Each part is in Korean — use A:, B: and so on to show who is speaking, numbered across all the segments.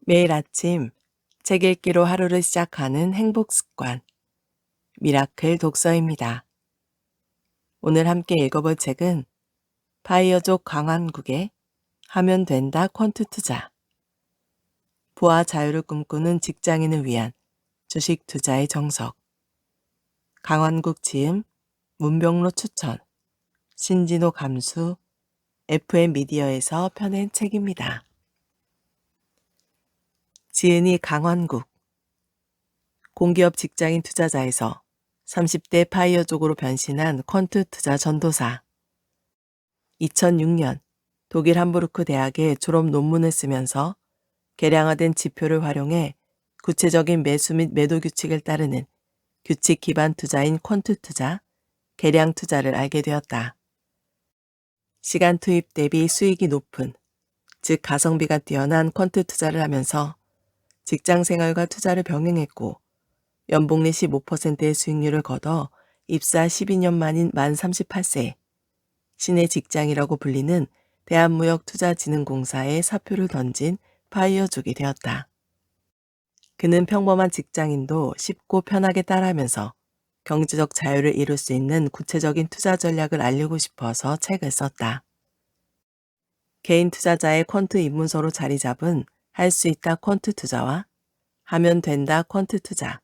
A: 매일 아침 책 읽기로 하루를 시작하는 행복 습관, 미라클 독서입니다. 오늘 함께 읽어볼 책은 바이어족 강환국의 하면 된다 퀀트 투자. 부와 자유를 꿈꾸는 직장인을 위한 주식 투자의 정석. 강환국 지음, 문병로 추천, 신진호 감수, FM 미디어에서 펴낸 책입니다. 지은이 강환국. 공기업 직장인 투자자에서 30대 파이어족으로 변신한 퀀트 투자 전도사. 2006년 독일 함부르크 대학의 졸업 논문을 쓰면서 개량화된 지표를 활용해 구체적인 매수 및 매도 규칙을 따르는 규칙 기반 투자인 퀀트 투자, 개량 투자를 알게 되었다. 시간 투입 대비 수익이 높은, 즉 가성비가 뛰어난 퀀트 투자를 하면서 직장 생활과 투자를 병행했고 연봉리 15%의 수익률을 거둬 입사 12년 만인 만 38세에 신의 직장이라고 불리는 대한무역투자진흥공사에 사표를 던진 파이어족이 되었다. 그는 평범한 직장인도 쉽고 편하게 따라하면서 경제적 자유를 이룰 수 있는 구체적인 투자 전략을 알리고 싶어서 책을 썼다. 개인 투자자의 퀀트 입문서로 자리 잡은 할 수 있다 퀀트 투자와 하면 된다 퀀트 투자,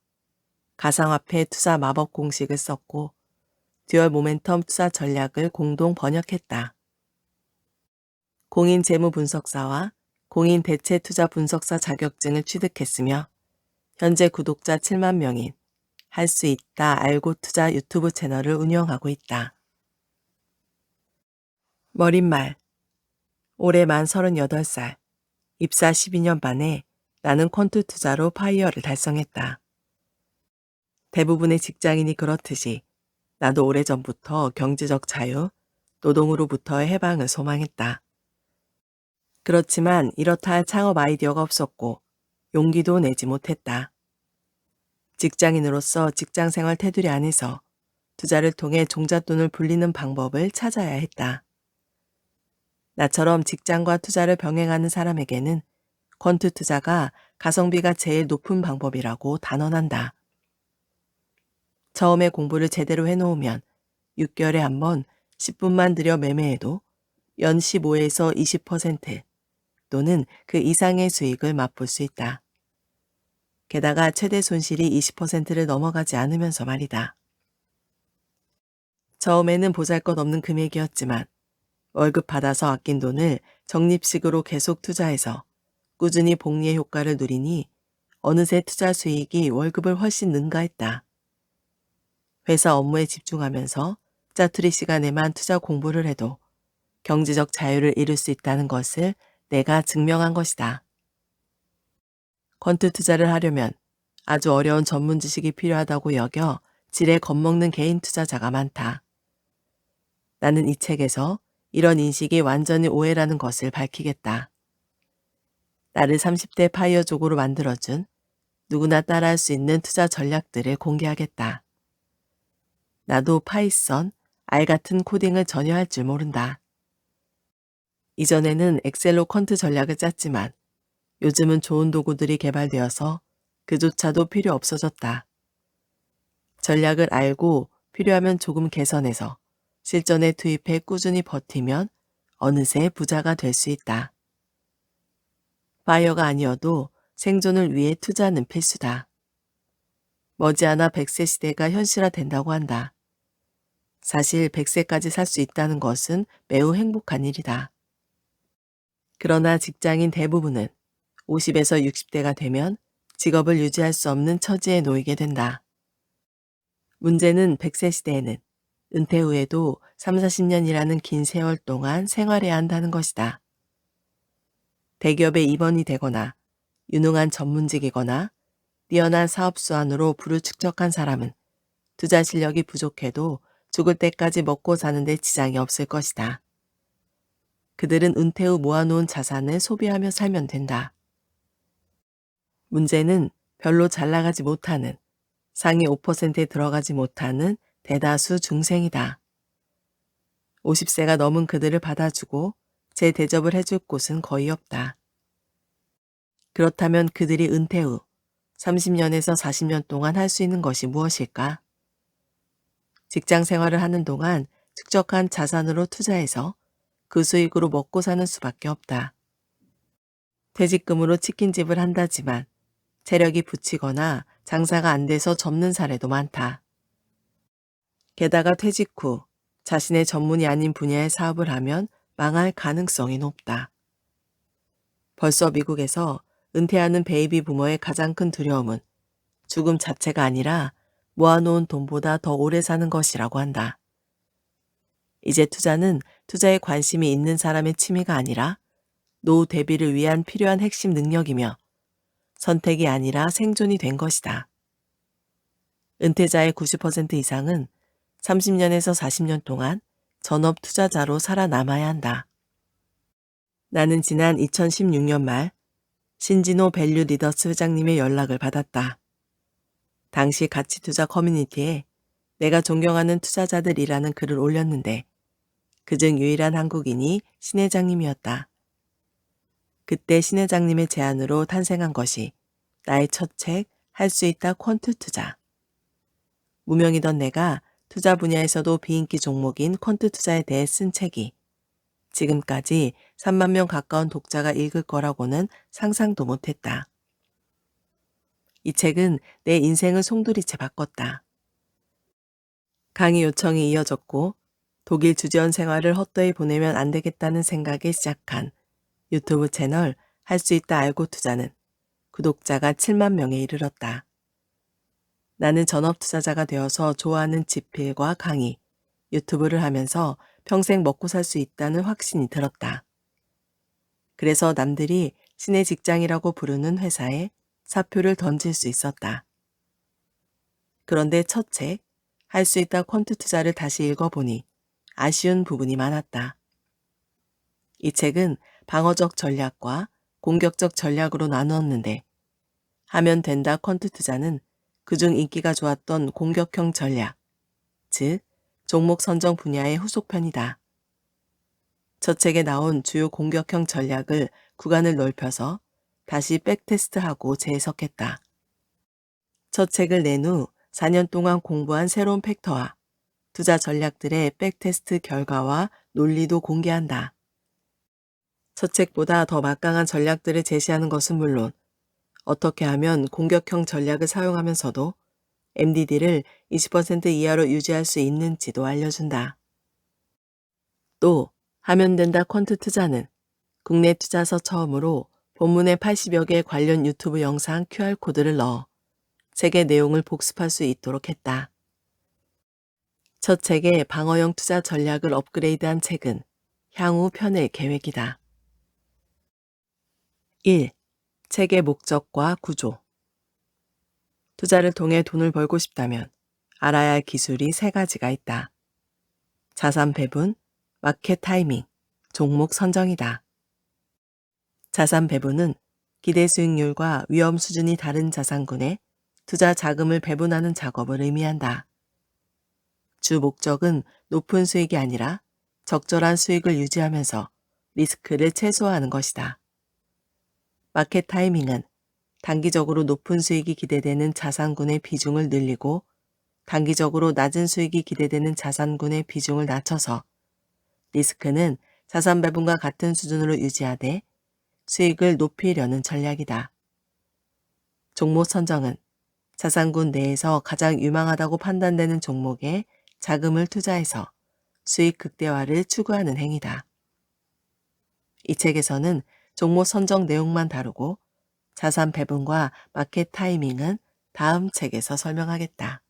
A: 가상화폐 투자 마법 공식을 썼고 듀얼 모멘텀 투자 전략을 공동 번역했다. 공인 재무 분석사와 공인 대체 투자 분석사 자격증을 취득했으며 현재 구독자 7만 명인 할 수 있다 알고 투자 유튜브 채널을 운영하고 있다. 머릿말. 올해 만 38살, 입사 12년 만에 나는 퀀트 투자로 파이어를 달성했다. 대부분의 직장인이 그렇듯이 나도 오래전부터 경제적 자유, 노동으로부터의 해방을 소망했다. 그렇지만 이렇다 할 창업 아이디어가 없었고 용기도 내지 못했다. 직장인으로서 직장생활 테두리 안에서 투자를 통해 종잣돈을 불리는 방법을 찾아야 했다. 나처럼 직장과 투자를 병행하는 사람에게는 퀀트 투자가 가성비가 제일 높은 방법이라고 단언한다. 처음에 공부를 제대로 해놓으면 6개월에 한 번 10분만 들여 매매해도 연 15에서 20% 또는 그 이상의 수익을 맛볼 수 있다. 게다가 최대 손실이 20%를 넘어가지 않으면서 말이다. 처음에는 보잘것없는 금액이었지만 월급 받아서 아낀 돈을 적립식으로 계속 투자해서 꾸준히 복리의 효과를 누리니 어느새 투자 수익이 월급을 훨씬 능가했다. 회사 업무에 집중하면서 짜투리 시간에만 투자 공부를 해도 경제적 자유를 이룰 수 있다는 것을 내가 증명한 것이다. 퀀트 투자를 하려면 아주 어려운 전문 지식이 필요하다고 여겨 지레 겁먹는 개인 투자자가 많다. 나는 이 책에서 이런 인식이 완전히 오해라는 것을 밝히겠다. 나를 30대 파이어족으로 만들어준 누구나 따라할 수 있는 투자 전략들을 공개하겠다. 나도 파이썬, R 같은 코딩을 전혀 할 줄 모른다. 이전에는 엑셀로 퀀트 전략을 짰지만 요즘은 좋은 도구들이 개발되어서 그조차도 필요 없어졌다. 전략을 알고 필요하면 조금 개선해서 실전에 투입해 꾸준히 버티면 어느새 부자가 될 수 있다. 바이어가 아니어도 생존을 위해 투자는 필수다. 머지않아 100세 시대가 현실화된다고 한다. 사실 100세까지 살 수 있다는 것은 매우 행복한 일이다. 그러나 직장인 대부분은 50에서 60대가 되면 직업을 유지할 수 없는 처지에 놓이게 된다. 문제는 100세 시대에는 은퇴 후에도 3, 40년이라는 긴 세월 동안 생활해야 한다는 것이다. 대기업에 입원이 되거나 유능한 전문직이거나 뛰어난 사업 수완으로 부를 축적한 사람은 투자 실력이 부족해도 죽을 때까지 먹고 사는데 지장이 없을 것이다. 그들은 은퇴 후 모아놓은 자산을 소비하며 살면 된다. 문제는 별로 잘 나가지 못하는, 상위 5%에 들어가지 못하는 대다수 중생이다. 50세가 넘은 그들을 받아주고 재대접을 해줄 곳은 거의 없다. 그렇다면 그들이 은퇴 후 30년에서 40년 동안 할 수 있는 것이 무엇일까? 직장 생활을 하는 동안 축적한 자산으로 투자해서 그 수익으로 먹고 사는 수밖에 없다. 퇴직금으로 치킨집을 한다지만 체력이 붙이거나 장사가 안 돼서 접는 사례도 많다. 게다가 퇴직 후 자신의 전문이 아닌 분야의 사업을 하면 망할 가능성이 높다. 벌써 미국에서 은퇴하는 베이비 부머의 가장 큰 두려움은 죽음 자체가 아니라 모아놓은 돈보다 더 오래 사는 것이라고 한다. 이제 투자는 투자에 관심이 있는 사람의 취미가 아니라 노후 대비를 위한 필요한 핵심 능력이며 선택이 아니라 생존이 된 것이다. 은퇴자의 90% 이상은 30년에서 40년 동안 전업 투자자로 살아남아야 한다. 나는 지난 2016년 말 신진호 밸류 리더스 회장님의 연락을 받았다. 당시 가치투자 커뮤니티에 내가 존경하는 투자자들이라는 글을 올렸는데 그중 유일한 한국인이 신 회장님이었다. 그때 신 회장님의 제안으로 탄생한 것이 나의 첫 책 할 수 있다 퀀트 투자. 무명이던 내가 투자 분야에서도 비인기 종목인 퀀트 투자에 대해 쓴 책이 지금까지 3만 명 가까운 독자가 읽을 거라고는 상상도 못했다. 이 책은 내 인생을 송두리째 바꿨다. 강의 요청이 이어졌고 독일 주재원 생활을 헛되이 보내면 안 되겠다는 생각에 시작한 유튜브 채널 할 수 있다 알고 투자는 구독자가 7만 명에 이르렀다. 나는 전업 투자자가 되어서 좋아하는 집필과 강의, 유튜브를 하면서 평생 먹고 살 수 있다는 확신이 들었다. 그래서 남들이 신의 직장이라고 부르는 회사에 사표를 던질 수 있었다. 그런데 첫 책, 할 수 있다 퀀트 투자를 다시 읽어보니 아쉬운 부분이 많았다. 이 책은 방어적 전략과 공격적 전략으로 나누었는데 하면 된다 퀀트 투자는 그중 인기가 좋았던 공격형 전략, 즉 종목 선정 분야의 후속편이다. 첫 책에 나온 주요 공격형 전략을 구간을 넓혀서 다시 백테스트하고 재해석했다. 첫 책을 낸 후 4년 동안 공부한 새로운 팩터와 투자 전략들의 백테스트 결과와 논리도 공개한다. 첫 책보다 더 막강한 전략들을 제시하는 것은 물론 어떻게 하면 공격형 전략을 사용하면서도 MDD를 20% 이하로 유지할 수 있는지도 알려준다. 또 하면 된다 퀀트 투자는 국내 투자서 처음으로 본문의 80여 개 관련 유튜브 영상 QR코드를 넣어 책의 내용을 복습할 수 있도록 했다. 첫 책의 방어형 투자 전략을 업그레이드한 책은 향후 펴낼 계획이다. 1. 책의 목적과 구조. 투자를 통해 돈을 벌고 싶다면 알아야 할 기술이 3가지가 있다. 자산 배분, 마켓 타이밍, 종목 선정이다. 자산 배분은 기대 수익률과 위험 수준이 다른 자산군에 투자 자금을 배분하는 작업을 의미한다. 주 목적은 높은 수익이 아니라 적절한 수익을 유지하면서 리스크를 최소화하는 것이다. 마켓 타이밍은 단기적으로 높은 수익이 기대되는 자산군의 비중을 늘리고 단기적으로 낮은 수익이 기대되는 자산군의 비중을 낮춰서 리스크는 자산 배분과 같은 수준으로 유지하되 수익을 높이려는 전략이다. 종목 선정은 자산군 내에서 가장 유망하다고 판단되는 종목에 자금을 투자해서 수익 극대화를 추구하는 행위다. 이 책에서는 종목 선정 내용만 다루고 자산 배분과 마켓 타이밍은 다음 책에서 설명하겠다.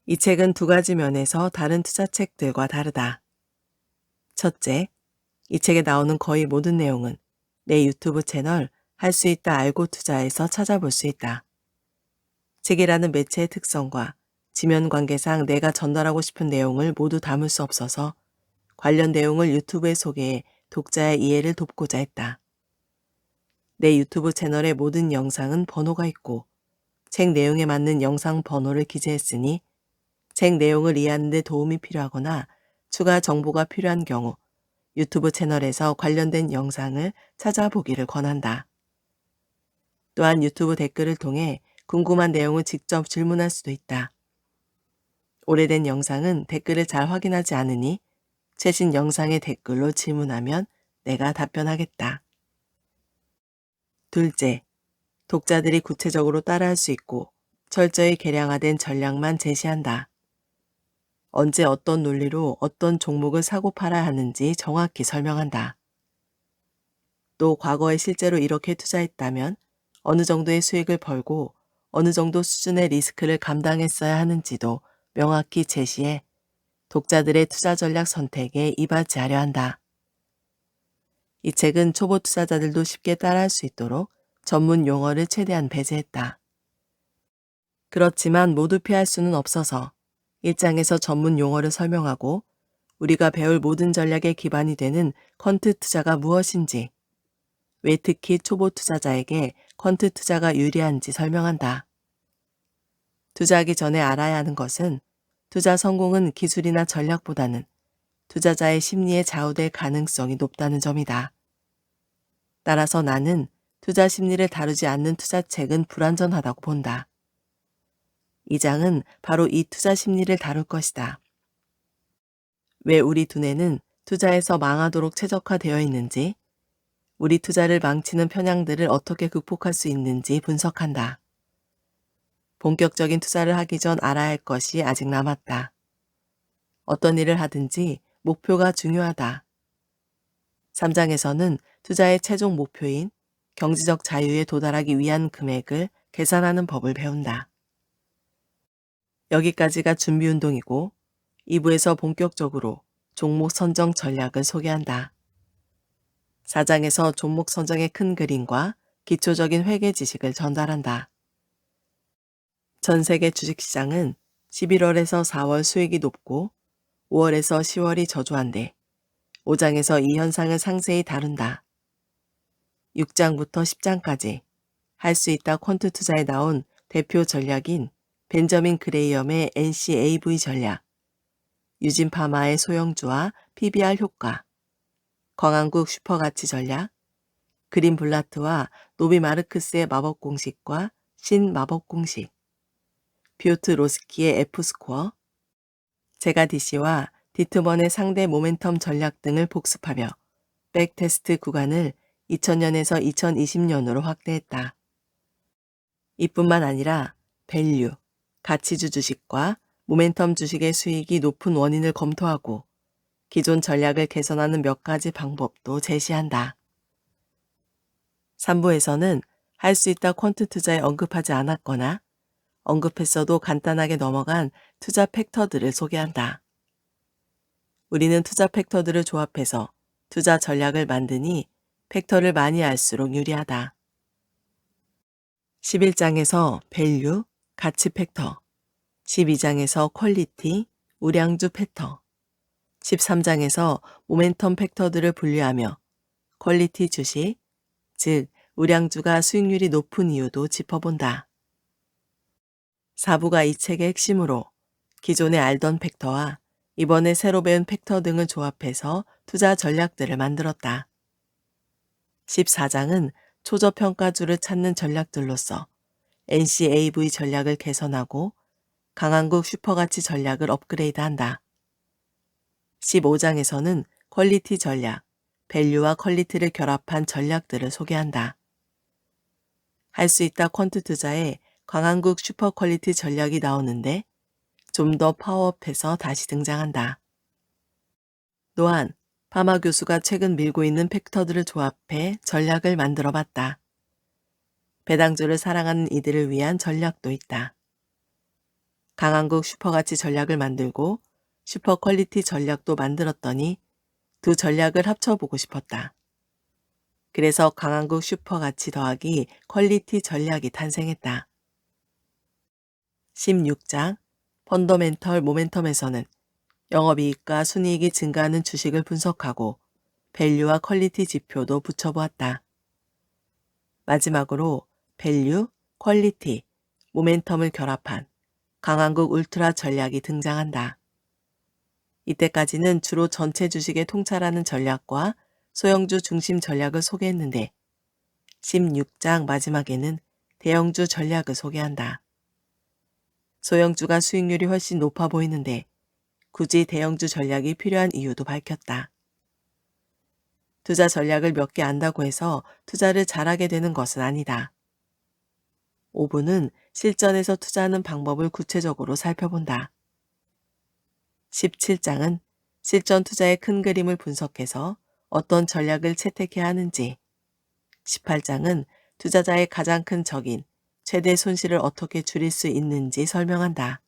A: 이 책은 2가지 면에서 다른 투자 책들과 다르다. 첫째, 이 책에 나오는 거의 모든 내용은 내 유튜브 채널 할 수 있다 알고 투자에서 찾아볼 수 있다. 책이라는 매체의 특성과 지면 관계상 내가 전달하고 싶은 내용을 모두 담을 수 없어서 관련 내용을 유튜브에 소개해 독자의 이해를 돕고자 했다. 내 유튜브 채널의 모든 영상은 번호가 있고 책 내용에 맞는 영상 번호를 기재했으니 책 내용을 이해하는 데 도움이 필요하거나 추가 정보가 필요한 경우 유튜브 채널에서 관련된 영상을 찾아보기를 권한다. 또한 유튜브 댓글을 통해 궁금한 내용을 직접 질문할 수도 있다. 오래된 영상은 댓글을 잘 확인하지 않으니 최신 영상의 댓글로 질문하면 내가 답변하겠다. 둘째, 독자들이 구체적으로 따라할 수 있고 철저히 계량화된 전략만 제시한다. 언제 어떤 논리로 어떤 종목을 사고 팔아야 하는지 정확히 설명한다. 또 과거에 실제로 이렇게 투자했다면 어느 정도의 수익을 벌고 어느 정도 수준의 리스크를 감당했어야 하는지도 명확히 제시해 독자들의 투자 전략 선택에 이바지하려 한다. 이 책은 초보 투자자들도 쉽게 따라할 수 있도록 전문 용어를 최대한 배제했다. 그렇지만 모두 피할 수는 없어서 1장에서 전문 용어를 설명하고 우리가 배울 모든 전략의 기반이 되는 퀀트 투자가 무엇인지, 왜 특히 초보 투자자에게 퀀트 투자가 유리한지 설명한다. 투자하기 전에 알아야 하는 것은 투자 성공은 기술이나 전략보다는 투자자의 심리에 좌우될 가능성이 높다는 점이다. 따라서 나는 투자 심리를 다루지 않는 투자책은 불완전하다고 본다. 이 장은 바로 이 투자 심리를 다룰 것이다. 왜 우리 두뇌는 투자에서 망하도록 최적화되어 있는지, 우리 투자를 망치는 편향들을 어떻게 극복할 수 있는지 분석한다. 본격적인 투자를 하기 전 알아야 할 것이 아직 남았다. 어떤 일을 하든지 목표가 중요하다. 3장에서는 투자의 최종 목표인 경제적 자유에 도달하기 위한 금액을 계산하는 법을 배운다. 여기까지가 준비 운동이고 2부에서 본격적으로 종목 선정 전략을 소개한다. 4장에서 종목 선정의 큰 그림과 기초적인 회계 지식을 전달한다. 전 세계 주식시장은 11월에서 4월 수익이 높고 5월에서 10월이 저조한데 5장에서 이 현상을 상세히 다룬다. 6장부터 10장까지 할 수 있다 퀀트 투자에 나온 대표 전략인 벤저민 그레이엄의 NCAV 전략, 유진 파마의 소형주와 PBR 효과, 광안국 슈퍼가치 전략, 그린 블라트와 노비 마르크스의 마법 공식과 신 마법 공식, 피오트 로스키의 F스코어, 제가 DC와 디트먼의 상대 모멘텀 전략 등을 복습하며 백테스트 구간을 2000년에서 2020년으로 확대했다. 이뿐만 아니라 밸류, 가치주 주식과 모멘텀 주식의 수익이 높은 원인을 검토하고 기존 전략을 개선하는 몇 가지 방법도 제시한다. 3부에서는 할 수 있다 퀀트 투자에 언급하지 않았거나 언급했어도 간단하게 넘어간 투자 팩터들을 소개한다. 우리는 투자 팩터들을 조합해서 투자 전략을 만드니 팩터를 많이 알수록 유리하다. 11장에서 밸류, 가치 팩터, 12장에서 퀄리티, 우량주 팩터, 13장에서 모멘텀 팩터들을 분류하며 퀄리티 주식, 즉 우량주가 수익률이 높은 이유도 짚어본다. 4부가 이 책의 핵심으로 기존에 알던 팩터와 이번에 새로 배운 팩터 등을 조합해서 투자 전략들을 만들었다. 14장은 초저평가주를 찾는 전략들로서 NCAV 전략을 개선하고 강한국 슈퍼가치 전략을 업그레이드한다. 15장에서는 퀄리티 전략, 밸류와 퀄리티를 결합한 전략들을 소개한다. 할 수 있다 퀀트 투자에 강한국 슈퍼 퀄리티 전략이 나오는데 좀 더 파워업해서 다시 등장한다. 또한 파마 교수가 최근 밀고 있는 팩터들을 조합해 전략을 만들어 봤다. 배당주를 사랑하는 이들을 위한 전략도 있다. 강한국 슈퍼가치 전략을 만들고 슈퍼 퀄리티 전략도 만들었더니 두 전략을 합쳐보고 싶었다. 그래서 강한국 슈퍼가치 더하기 퀄리티 전략이 탄생했다. 16장 펀더멘털 모멘텀에서는 영업이익과 순이익이 증가하는 주식을 분석하고 밸류와 퀄리티 지표도 붙여보았다. 마지막으로 밸류, 퀄리티, 모멘텀을 결합한 강한국 울트라 전략이 등장한다. 이때까지는 주로 전체 주식에 통찰하는 전략과 소형주 중심 전략을 소개했는데 16장 마지막에는 대형주 전략을 소개한다. 소형주가 수익률이 훨씬 높아 보이는데 굳이 대형주 전략이 필요한 이유도 밝혔다. 투자 전략을 몇 개 안다고 해서 투자를 잘하게 되는 것은 아니다. 5분은 실전에서 투자하는 방법을 구체적으로 살펴본다. 17장은 실전 투자의 큰 그림을 분석해서 어떤 전략을 채택해야 하는지, 18장은 투자자의 가장 큰 적인 최대 손실을 어떻게 줄일 수 있는지 설명한다.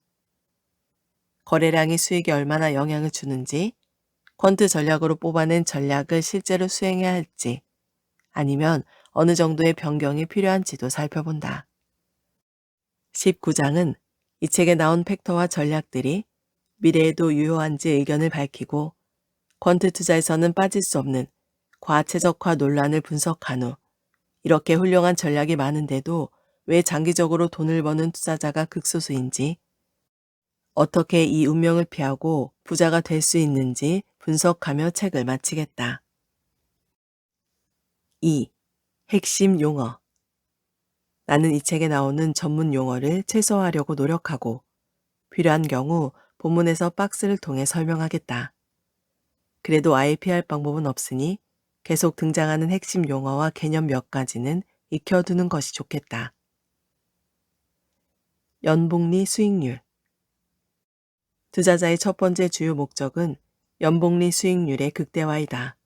A: 거래량이 수익에 얼마나 영향을 주는지, 퀀트 전략으로 뽑아낸 전략을 실제로 수행해야 할지, 아니면 어느 정도의 변경이 필요한지도 살펴본다. 19장은 이 책에 나온 팩터와 전략들이 미래에도 유효한지 의견을 밝히고 퀀트 투자에서는 빠질 수 없는 과체적화 논란을 분석한 후 이렇게 훌륭한 전략이 많은데도 왜 장기적으로 돈을 버는 투자자가 극소수인지, 어떻게 이 운명을 피하고 부자가 될 수 있는지 분석하며 책을 마치겠다. 2. 핵심 용어. 나는 이 책에 나오는 전문 용어를 최소화하려고 노력하고 필요한 경우 본문에서 박스를 통해 설명하겠다. 그래도 아예 피할 방법은 없으니 계속 등장하는 핵심 용어와 개념 몇 가지는 익혀두는 것이 좋겠다. 연복리 수익률. 투자자의 첫 번째 주요 목적은 연복리 수익률의 극대화이다.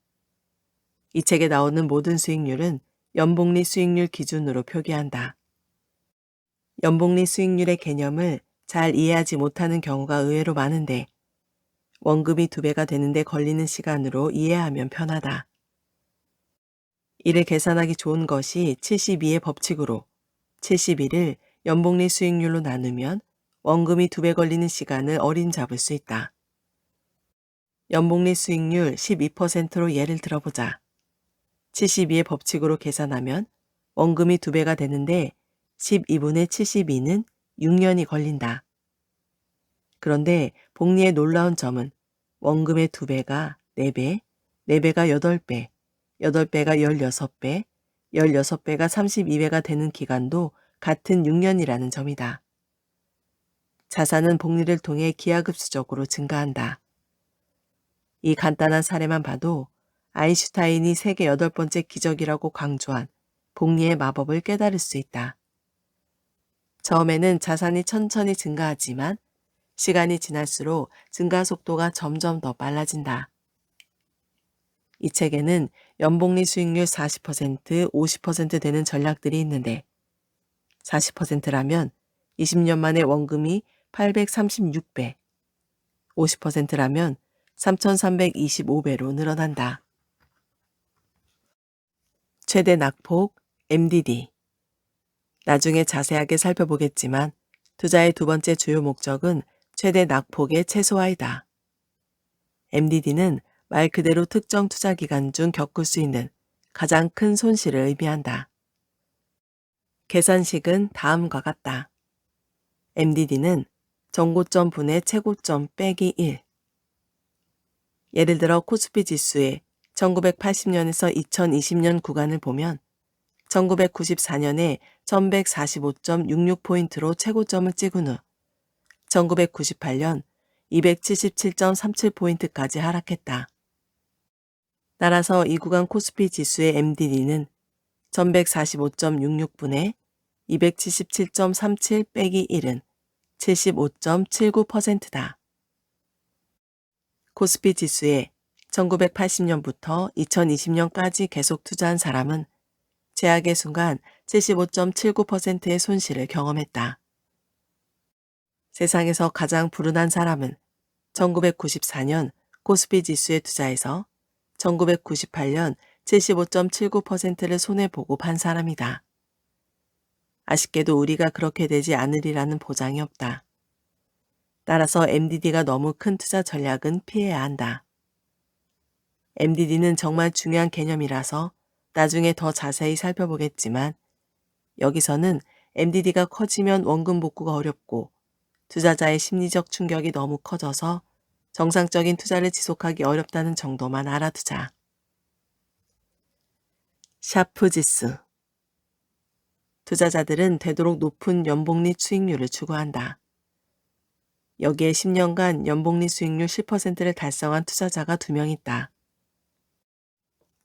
A: 이 책에 나오는 모든 수익률은 연복리 수익률 기준으로 표기한다. 연복리 수익률의 개념을 잘 이해하지 못하는 경우가 의외로 많은데 원금이 2배가 되는데 걸리는 시간으로 이해하면 편하다. 이를 계산하기 좋은 것이 72의 법칙으로 71을 연복리 수익률로 나누면 원금이 2배 걸리는 시간을 어림잡을 수 있다. 연복리 수익률 12%로 예를 들어보자. 72의 법칙으로 계산하면 원금이 2배가 되는데 12분의 72는 6년이 걸린다. 그런데 복리의 놀라운 점은 원금의 2배가 4배, 4배가 8배, 8배가 16배, 16배가 32배가 되는 기간도 같은 6년이라는 점이다. 자산은 복리를 통해 기하급수적으로 증가한다. 이 간단한 사례만 봐도 아인슈타인이 세계 8번째 기적이라고 강조한 복리의 마법을 깨달을 수 있다. 처음에는 자산이 천천히 증가하지만 시간이 지날수록 증가 속도가 점점 더 빨라진다. 이 책에는 연복리 수익률 40%, 50% 되는 전략들이 있는데 40%라면 20년 만에 원금이 836배, 50%라면 3,325배로 늘어난다. 최대 낙폭, MDD. 나중에 자세하게 살펴보겠지만 투자의 두 번째 주요 목적은 최대 낙폭의 최소화이다. MDD는 말 그대로 특정 투자 기간 중 겪을 수 있는 가장 큰 손실을 의미한다. 계산식은 다음과 같다. MDD는 전고점 분의 최고점 빼기 1. 예를 들어 코스피 지수의 1980년에서 2020년 구간을 보면 1994년에 1145.66포인트로 최고점을 찍은 후 1998년 277.37포인트까지 하락했다. 따라서 이 구간 코스피 지수의 MDD는 1145.66분의 277.37 빼기 1은 75.79%다. 코스피 지수에 1980년부터 2020년까지 계속 투자한 사람은 제약의 순간 75.79%의 손실을 경험했다. 세상에서 가장 불운한 사람은 1994년 코스피 지수에 투자해서 1998년 75.79%를 손해보고 판 사람이다. 아쉽게도 우리가 그렇게 되지 않으리라는 보장이 없다. 따라서 MDD가 너무 큰 투자 전략은 피해야 한다. MDD는 정말 중요한 개념이라서 나중에 더 자세히 살펴보겠지만 여기서는 MDD가 커지면 원금 복구가 어렵고 투자자의 심리적 충격이 너무 커져서 정상적인 투자를 지속하기 어렵다는 정도만 알아두자. 샤프 지수. 투자자들은 되도록 높은 연복리 수익률을 추구한다. 여기에 10년간 연복리 수익률 10%를 달성한 투자자가 2명 있다.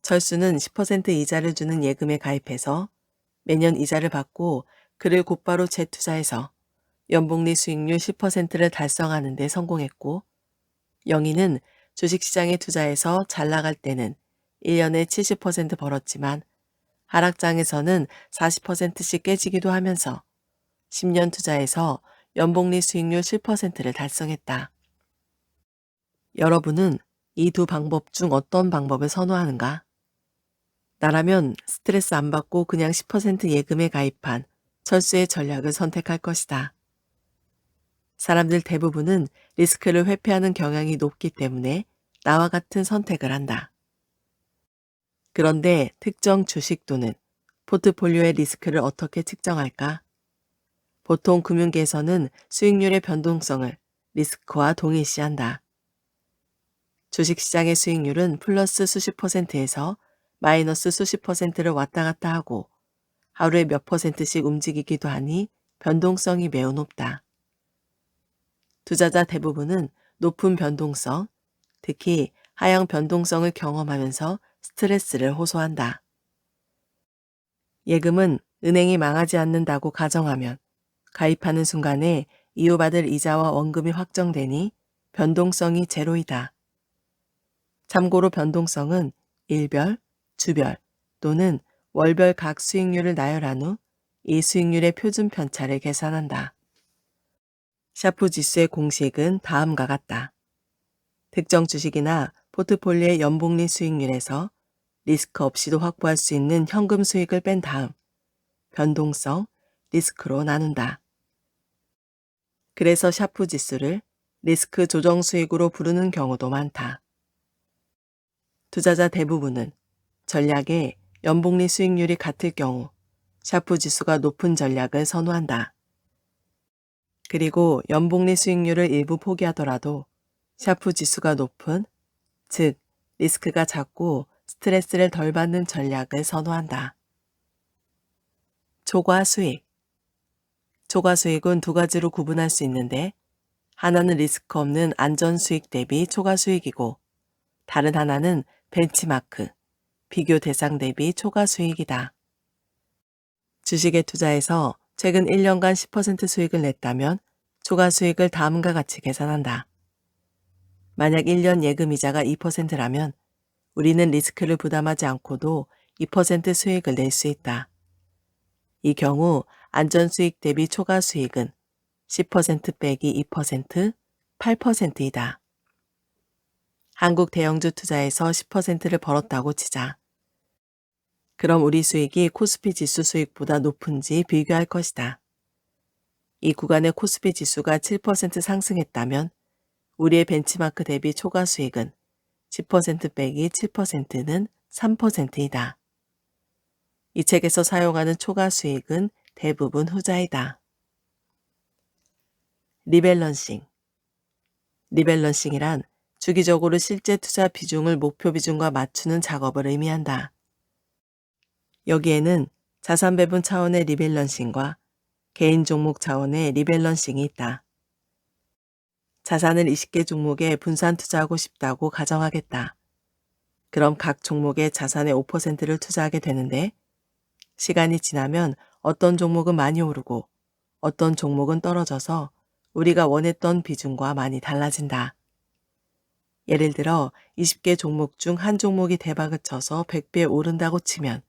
A: 철수는 10% 이자를 주는 예금에 가입해서 매년 이자를 받고 그를 곧바로 재투자해서 연복리 수익률 10%를 달성하는 데 성공했고, 영희는 주식시장에 투자해서 잘 나갈 때는 1년에 70% 벌었지만 하락장에서는 40%씩 깨지기도 하면서 10년 투자해서 연복리 수익률 7%를 달성했다. 여러분은 이 두 방법 중 어떤 방법을 선호하는가? 나라면 스트레스 안 받고 그냥 10% 예금에 가입한 철수의 전략을 선택할 것이다. 사람들 대부분은 리스크를 회피하는 경향이 높기 때문에 나와 같은 선택을 한다. 그런데 특정 주식 또는 포트폴리오의 리스크를 어떻게 측정할까? 보통 금융계에서는 수익률의 변동성을 리스크와 동일시한다. 주식시장의 수익률은 플러스 수십 %에서 마이너스 수십 %를 왔다 갔다 하고 하루에 몇 %씩 움직이기도 하니 변동성이 매우 높다. 투자자 대부분은 높은 변동성, 특히 하향 변동성을 경험하면서 스트레스를 호소한다. 예금은 은행이 망하지 않는다고 가정하면 가입하는 순간에 이후받을 이자와 원금이 확정되니 변동성이 제로이다. 참고로 변동성은 일별, 주별 또는 월별 각 수익률을 나열한 후 이 수익률의 표준 편차를 계산한다. 샤프 지수의 공식은 다음과 같다. 특정 주식이나 포트폴리오의 연복리 수익률에서 리스크 없이도 확보할 수 있는 현금 수익을 뺀 다음 변동성, 리스크로 나눈다. 그래서 샤프 지수를 리스크 조정 수익으로 부르는 경우도 많다. 투자자 대부분은 전략의 연복리 수익률이 같을 경우 샤프 지수가 높은 전략을 선호한다. 그리고 연복리 수익률을 일부 포기하더라도 샤프 지수가 높은, 즉 리스크가 작고 스트레스를 덜 받는 전략을 선호한다. 초과 수익. 초과 수익은 두 가지로 구분할 수 있는데 하나는 리스크 없는 안전 수익 대비 초과 수익이고 다른 하나는 벤치마크, 비교 대상 대비 초과 수익이다. 주식에 투자해서 최근 1년간 10% 수익을 냈다면 초과 수익을 다음과 같이 계산한다. 만약 1년 예금 이자가 2%라면 우리는 리스크를 부담하지 않고도 2% 수익을 낼 수 있다. 이 경우 안전 수익 대비 초과 수익은 10% 빼기 2%, 8%이다. 한국 대형주 투자에서 10%를 벌었다고 치자. 그럼 우리 수익이 코스피 지수 수익보다 높은지 비교할 것이다. 이 구간의 코스피 지수가 7% 상승했다면 우리의 벤치마크 대비 초과 수익은 10% 빼기 7%는 3%이다. 이 책에서 사용하는 초과 수익은 대부분 후자이다. 리밸런싱. 리밸런싱이란 주기적으로 실제 투자 비중을 목표 비중과 맞추는 작업을 의미한다. 여기에는 자산 배분 차원의 리밸런싱과 개인 종목 차원의 리밸런싱이 있다. 자산을 20개 종목에 분산 투자하고 싶다고 가정하겠다. 그럼 각 종목의 자산의 5%를 투자하게 되는데 시간이 지나면 어떤 종목은 많이 오르고 어떤 종목은 떨어져서 우리가 원했던 비중과 많이 달라진다. 예를 들어 20개 종목 중 한 종목이 대박을 쳐서 100배 오른다고 치면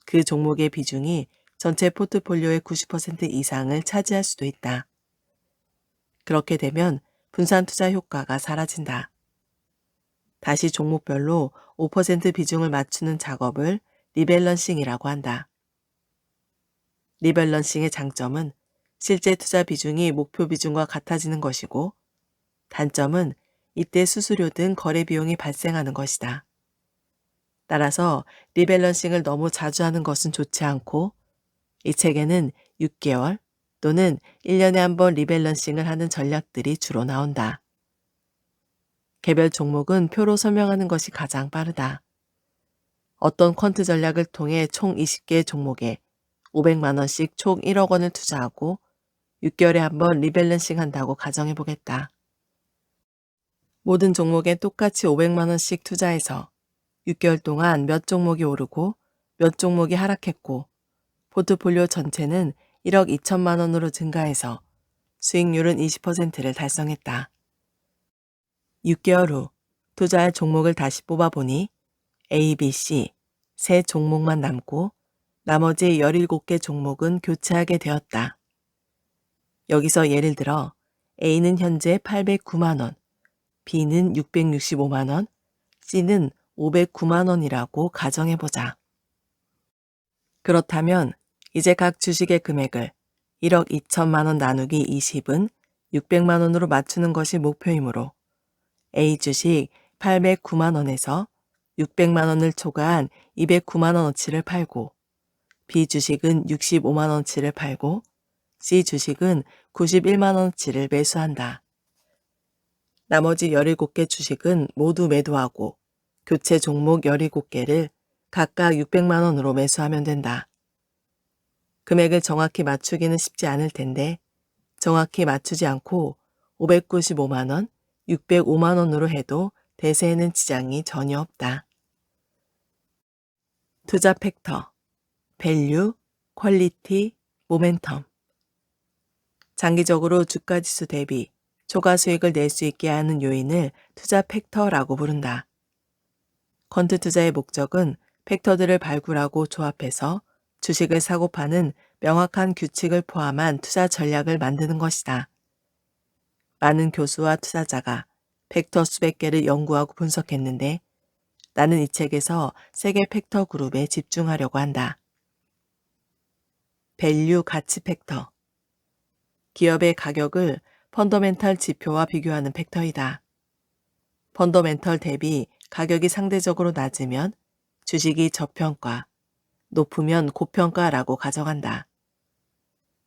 A: 그 종목의 비중이 전체 포트폴리오의 90% 이상을 차지할 수도 있다. 그렇게 되면 분산 투자 효과가 사라진다. 다시 종목별로 5% 비중을 맞추는 작업을 리밸런싱이라고 한다. 리밸런싱의 장점은 실제 투자 비중이 목표 비중과 같아지는 것이고 단점은 이때 수수료 등 거래 비용이 발생하는 것이다. 따라서 리밸런싱을 너무 자주 하는 것은 좋지 않고 이 책에는 6개월 또는 1년에 한 번 리밸런싱을 하는 전략들이 주로 나온다. 개별 종목은 표로 설명하는 것이 가장 빠르다. 어떤 퀀트 전략을 통해 총 20개의 종목에 500만 원씩 총 1억 원을 투자하고 6개월에 한 번 리밸런싱 한다고 가정해 보겠다. 모든 종목에 똑같이 500만 원씩 투자해서 6개월 동안 몇 종목이 오르고 몇 종목이 하락했고 포트폴리오 전체는 1억 2천만 원으로 증가해서 수익률은 20%를 달성했다. 6개월 후 투자할 종목을 다시 뽑아보니 A, B, C 세 종목만 남고 나머지 17개 종목은 교체하게 되었다. 여기서 예를 들어 A는 현재 809만 원, B는 665만 원, C는 509만 원이라고 가정해보자. 그렇다면 이제 각 주식의 금액을 1억 2천만 원 나누기 20은 600만 원으로 맞추는 것이 목표이므로 A 주식 809만 원에서 600만 원을 초과한 209만 원어치를 팔고 B 주식은 65만 원어치를 팔고 C 주식은 91만 원어치를 매수한다. 나머지 17개 주식은 모두 매도하고 교체 종목 17개를 각각 600만 원으로 매수하면 된다. 금액을 정확히 맞추기는 쉽지 않을 텐데 정확히 맞추지 않고 595만 원, 605만 원으로 해도 대세에는 지장이 전혀 없다. 투자 팩터, 밸류, 퀄리티, 모멘텀. 장기적으로 주가지수 대비 초과 수익을 낼 수 있게 하는 요인을 투자 팩터라고 부른다. 퀀트 투자의 목적은 팩터들을 발굴하고 조합해서 주식을 사고 파는 명확한 규칙을 포함한 투자 전략을 만드는 것이다. 많은 교수와 투자자가 팩터 수백 개를 연구하고 분석했는데 나는 이 책에서 세계 팩터 그룹에 집중하려고 한다. 밸류 가치 팩터. 기업의 가격을 펀더멘탈 지표와 비교하는 팩터이다. 펀더멘털 대비 가격이 상대적으로 낮으면 주식이 저평가, 높으면 고평가라고 가정한다.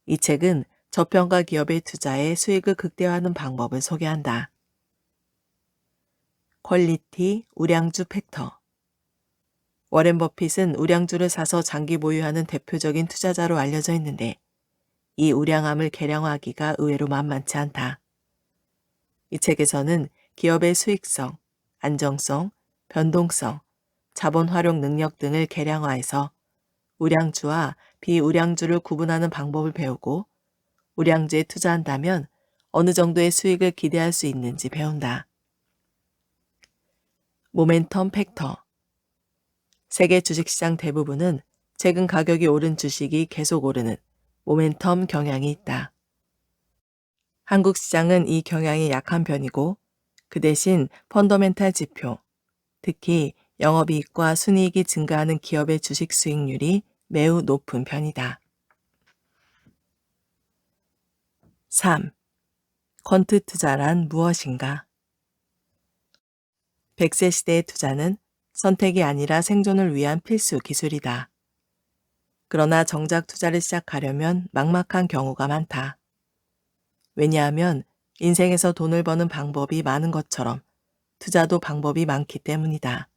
A: 이 책은 저평가 기업의 투자에 수익을 극대화하는 방법을 소개한다. 퀄리티 우량주 팩터. 워렌 버핏은 우량주를 사서 장기 보유하는 대표적인 투자자로 알려져 있는데 이 우량함을 계량화하기가 의외로 만만치 않다. 이 책에서는 기업의 수익성, 안정성, 변동성, 자본 활용 능력 등을 계량화해서 우량주와 비우량주를 구분하는 방법을 배우고 우량주에 투자한다면 어느 정도의 수익을 기대할 수 있는지 배운다. 모멘텀 팩터. 세계 주식시장 대부분은 최근 가격이 오른 주식이 계속 오르는 모멘텀 경향이 있다. 한국 시장은 이 경향이 약한 편이고 그 대신 펀더멘탈 지표, 특히 영업이익과 순이익이 증가하는 기업의 주식 수익률이 매우 높은 편이다. 3. 퀀트 투자란 무엇인가? 100세 시대의 투자는 선택이 아니라 생존을 위한 필수 기술이다. 그러나 정작 투자를 시작하려면 막막한 경우가 많다. 왜냐하면 인생에서 돈을 버는 방법이 많은 것처럼 투자도 방법이 많기 때문이다.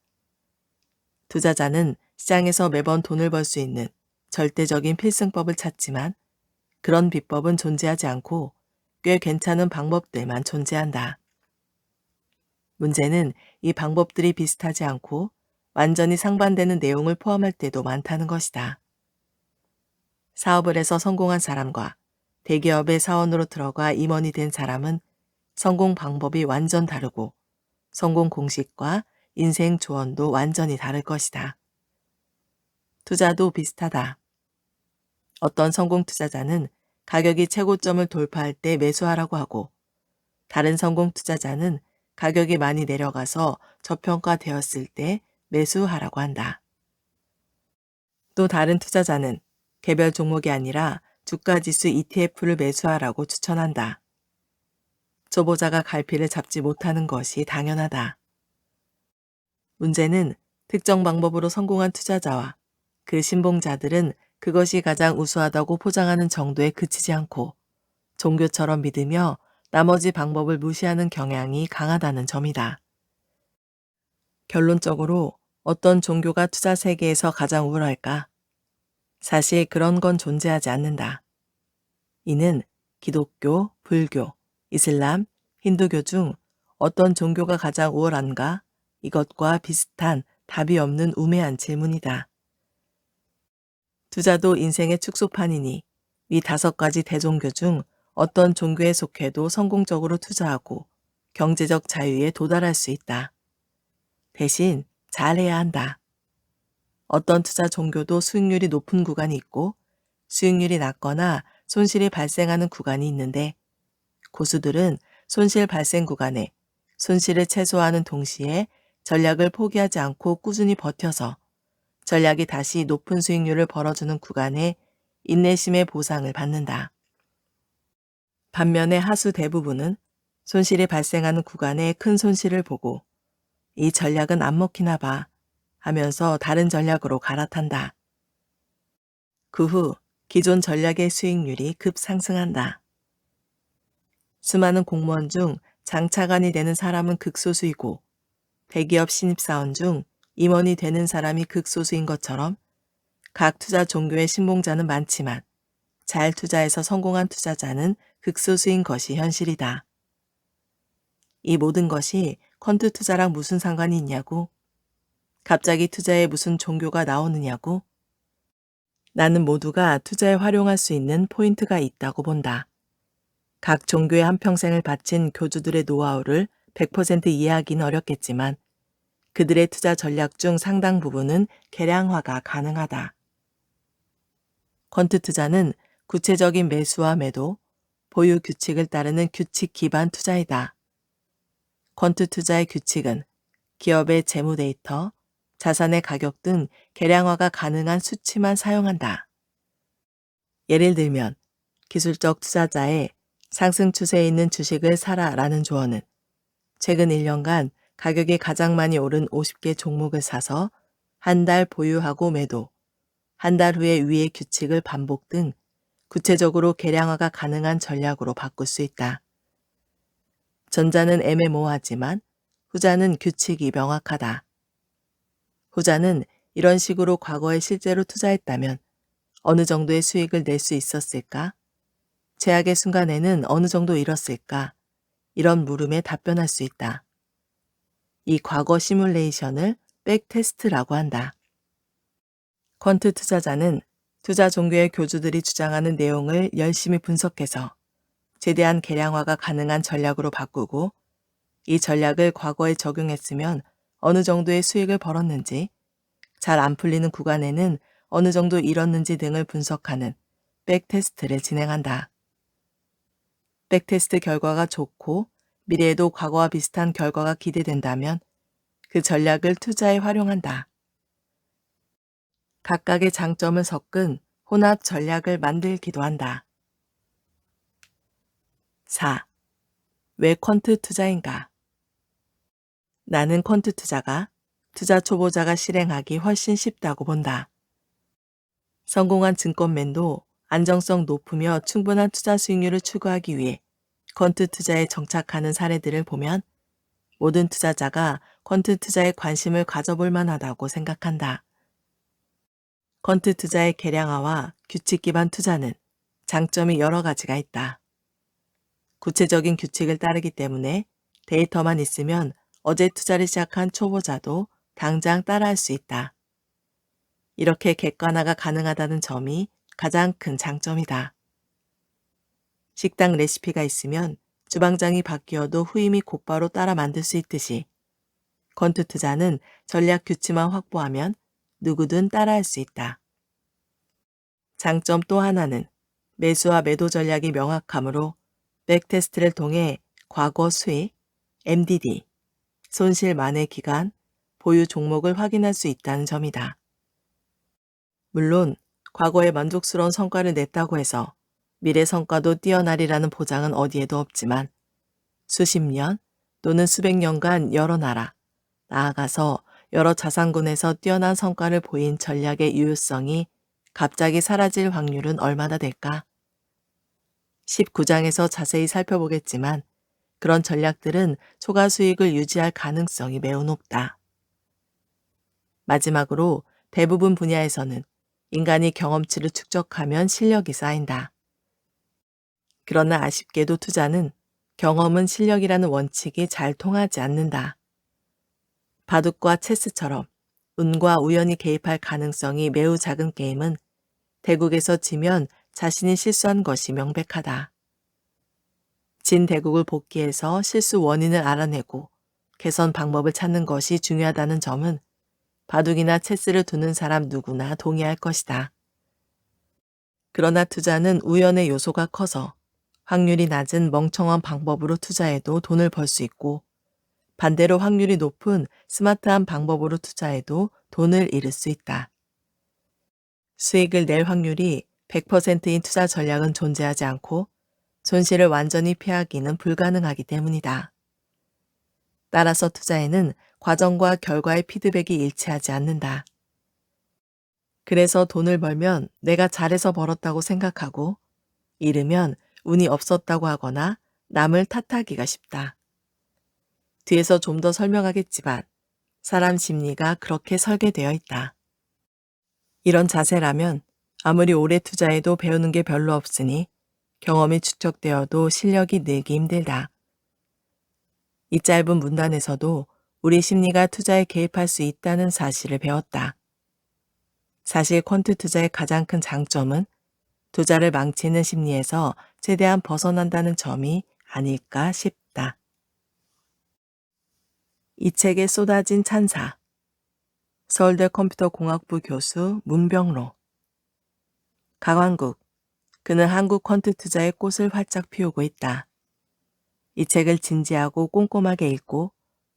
A: 투자자는 시장에서 매번 돈을 벌 수 있는 절대적인 필승법을 찾지만 그런 비법은 존재하지 않고 꽤 괜찮은 방법들만 존재한다. 문제는 이 방법들이 비슷하지 않고 완전히 상반되는 내용을 포함할 때도 많다는 것이다. 사업을 해서 성공한 사람과 대기업의 사원으로 들어가 임원이 된 사람은 성공 방법이 완전 다르고 성공 공식과 인생 조언도 완전히 다를 것이다. 투자도 비슷하다. 어떤 성공 투자자는 가격이 최고점을 돌파할 때 매수하라고 하고 다른 성공 투자자는 가격이 많이 내려가서 저평가되었을 때 매수하라고 한다. 또 다른 투자자는 개별 종목이 아니라 주가지수 ETF를 매수하라고 추천한다. 초보자가 갈피를 잡지 못하는 것이 당연하다. 문제는 특정 방법으로 성공한 투자자와 그 신봉자들은 그것이 가장 우수하다고 포장하는 정도에 그치지 않고 종교처럼 믿으며 나머지 방법을 무시하는 경향이 강하다는 점이다. 결론적으로 어떤 종교가 투자 세계에서 가장 우월할까? 사실 그런 건 존재하지 않는다. 이는 기독교, 불교, 이슬람, 힌두교 중 어떤 종교가 가장 우월한가? 이것과 비슷한 답이 없는 우매한 질문이다. 투자도 인생의 축소판이니 위 5가지 대종교 중 어떤 종교에 속해도 성공적으로 투자하고 경제적 자유에 도달할 수 있다. 대신 잘해야 한다. 어떤 투자 종교도 수익률이 높은 구간이 있고 수익률이 낮거나 손실이 발생하는 구간이 있는데 고수들은 손실 발생 구간에 손실을 최소화하는 동시에 전략을 포기하지 않고 꾸준히 버텨서 전략이 다시 높은 수익률을 벌어주는 구간에 인내심의 보상을 받는다. 반면에 하수 대부분은 손실이 발생하는 구간에 큰 손실을 보고 이 전략은 안 먹히나 봐 하면서 다른 전략으로 갈아탄다. 그 후 기존 전략의 수익률이 급상승한다. 수많은 공무원 중 장차관이 되는 사람은 극소수이고 대기업 신입사원 중 임원이 되는 사람이 극소수인 것처럼 각 투자 종교의 신봉자는 많지만 잘 투자해서 성공한 투자자는 극소수인 것이 현실이다. 이 모든 것이 퀀트 투자랑 무슨 상관이 있냐고? 갑자기 투자에 무슨 종교가 나오느냐고? 나는 모두가 투자에 활용할 수 있는 포인트가 있다고 본다. 각 종교에 한평생을 바친 교주들의 노하우를 100% 이해하기는 어렵겠지만 그들의 투자 전략 중 상당 부분은 개량화가 가능하다. 퀀트 투자는 구체적인 매수와 매도, 보유 규칙을 따르는 규칙 기반 투자이다. 퀀트 투자의 규칙은 기업의 재무 데이터, 자산의 가격 등 개량화가 가능한 수치만 사용한다. 예를 들면 기술적 투자자의 상승 추세에 있는 주식을 사라라는 조언은 최근 1년간 가격이 가장 많이 오른 50개 종목을 사서 한 달 보유하고 매도, 한 달 후에 위의 규칙을 반복 등 구체적으로 개량화가 가능한 전략으로 바꿀 수 있다. 전자는 애매모호하지만 후자는 규칙이 명확하다. 후자는 이런 식으로 과거에 실제로 투자했다면 어느 정도의 수익을 낼 수 있었을까? 제약의 순간에는 어느 정도 잃었을까? 이런 물음에 답변할 수 있다. 이 과거 시뮬레이션을 백테스트라고 한다. 퀀트 투자자는 투자 종교의 교주들이 주장하는 내용을 열심히 분석해서 최대한 개량화가 가능한 전략으로 바꾸고 이 전략을 과거에 적용했으면 어느 정도의 수익을 벌었는지, 잘 안 풀리는 구간에는 어느 정도 잃었는지 등을 분석하는 백테스트를 진행한다. 백테스트 결과가 좋고 미래에도 과거와 비슷한 결과가 기대된다면 그 전략을 투자에 활용한다. 각각의 장점을 섞은 혼합 전략을 만들기도 한다. 4. 왜 퀀트 투자인가? 나는 퀀트 투자가 투자 초보자가 실행하기 훨씬 쉽다고 본다. 성공한 증권맨도 안정성 높으며 충분한 투자 수익률을 추구하기 위해 퀀트 투자에 정착하는 사례들을 보면 모든 투자자가 퀀트 투자에 관심을 가져볼 만하다고 생각한다. 퀀트 투자의 개량화와 규칙 기반 투자는 장점이 여러 가지가 있다. 구체적인 규칙을 따르기 때문에 데이터만 있으면 어제 투자를 시작한 초보자도 당장 따라할 수 있다. 이렇게 객관화가 가능하다는 점이 가장 큰 장점이다. 식당 레시피가 있으면 주방장이 바뀌어도 후임이 곧바로 따라 만들 수 있듯이 퀀트 투자는 전략 규칙만 확보하면 누구든 따라할 수 있다. 장점 또 하나는 매수와 매도 전략이 명확하므로 백테스트를 통해 과거 수익, MDD, 손실 만회 기간, 보유 종목을 확인할 수 있다는 점이다. 물론 과거에 만족스러운 성과를 냈다고 해서 미래 성과도 뛰어나리라는 보장은 어디에도 없지만 수십 년 또는 수백 년간 여러 나라, 나아가서 여러 자산군에서 뛰어난 성과를 보인 전략의 유효성이 갑자기 사라질 확률은 얼마나 될까? 19장에서 자세히 살펴보겠지만 그런 전략들은 초과 수익을 유지할 가능성이 매우 높다. 마지막으로 대부분 분야에서는 인간이 경험치를 축적하면 실력이 쌓인다. 그러나 아쉽게도 투자는 경험은 실력이라는 원칙이 잘 통하지 않는다. 바둑과 체스처럼 운과 우연이 개입할 가능성이 매우 작은 게임은 대국에서 지면 자신이 실수한 것이 명백하다. 진 대국을 복귀해서 실수 원인을 알아내고 개선 방법을 찾는 것이 중요하다는 점은 바둑이나 체스를 두는 사람 누구나 동의할 것이다. 그러나 투자는 우연의 요소가 커서 확률이 낮은 멍청한 방법으로 투자해도 돈을 벌 수 있고 반대로 확률이 높은 스마트한 방법으로 투자해도 돈을 잃을 수 있다. 수익을 낼 확률이 100%인 투자 전략은 존재하지 않고 손실을 완전히 피하기는 불가능하기 때문이다. 따라서 투자에는 과정과 결과의 피드백이 일치하지 않는다. 그래서 돈을 벌면 내가 잘해서 벌었다고 생각하고 잃으면 운이 없었다고 하거나 남을 탓하기가 쉽다. 뒤에서 좀 더 설명하겠지만 사람 심리가 그렇게 설계되어 있다. 이런 자세라면 아무리 오래 투자해도 배우는 게 별로 없으니 경험이 축적되어도 실력이 늘기 힘들다. 이 짧은 문단에서도 우리 심리가 투자에 개입할 수 있다는 사실을 배웠다. 사실 퀀트 투자의 가장 큰 장점은 투자를 망치는 심리에서 최대한 벗어난다는 점이 아닐까 싶다. 이 책에 쏟아진 찬사. 서울대 컴퓨터공학부 교수 문병로. 강환국. 그는 한국 퀀트 투자의 꽃을 활짝 피우고 있다. 이 책을 진지하고 꼼꼼하게 읽고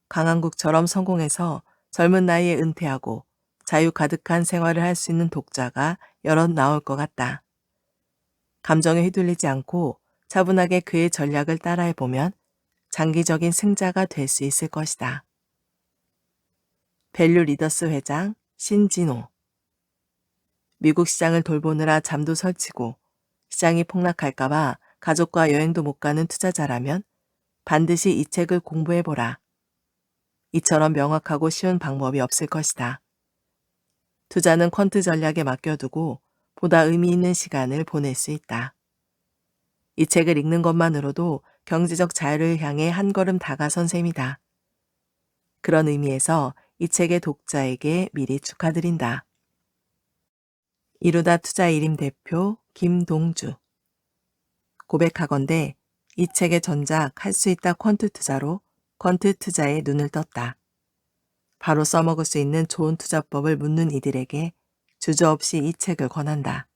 A: 강한국처럼 성공해서 젊은 나이에 은퇴하고 자유 가득한 생활을 할 수 있는 독자가 여럿 나올 것 같다. 감정에 휘둘리지 않고 차분하게 그의 전략을 따라해보면 장기적인 승자가 될 수 있을 것이다. 밸류 리더스 회장 신진호. 미국 시장을 돌보느라 잠도 설치고 시장이 폭락할까봐 가족과 여행도 못 가는 투자자라면 반드시 이 책을 공부해보라. 이처럼 명확하고 쉬운 방법이 없을 것이다. 투자는 퀀트 전략에 맡겨두고 보다 의미 있는 시간을 보낼 수 있다. 이 책을 읽는 것만으로도 경제적 자유를 향해 한 걸음 다가선 셈이다. 그런 의미에서 이 책의 독자에게 미리 축하드린다. 이루다 투자 1임 대표 김동주. 고백하건대 이 책의 전작 할 수 있다 퀀트 투자로 퀀트 투자에 눈을 떴다. 바로 써먹을 수 있는 좋은 투자법을 묻는 이들에게 주저없이 이 책을 권한다.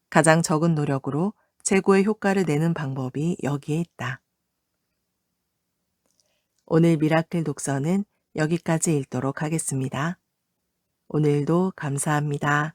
A: 가장 적은 노력으로 최고의 효과를 내는 방법이 여기에 있다. 오늘 미라클 독서는 여기까지 읽도록 하겠습니다. 오늘도 감사합니다.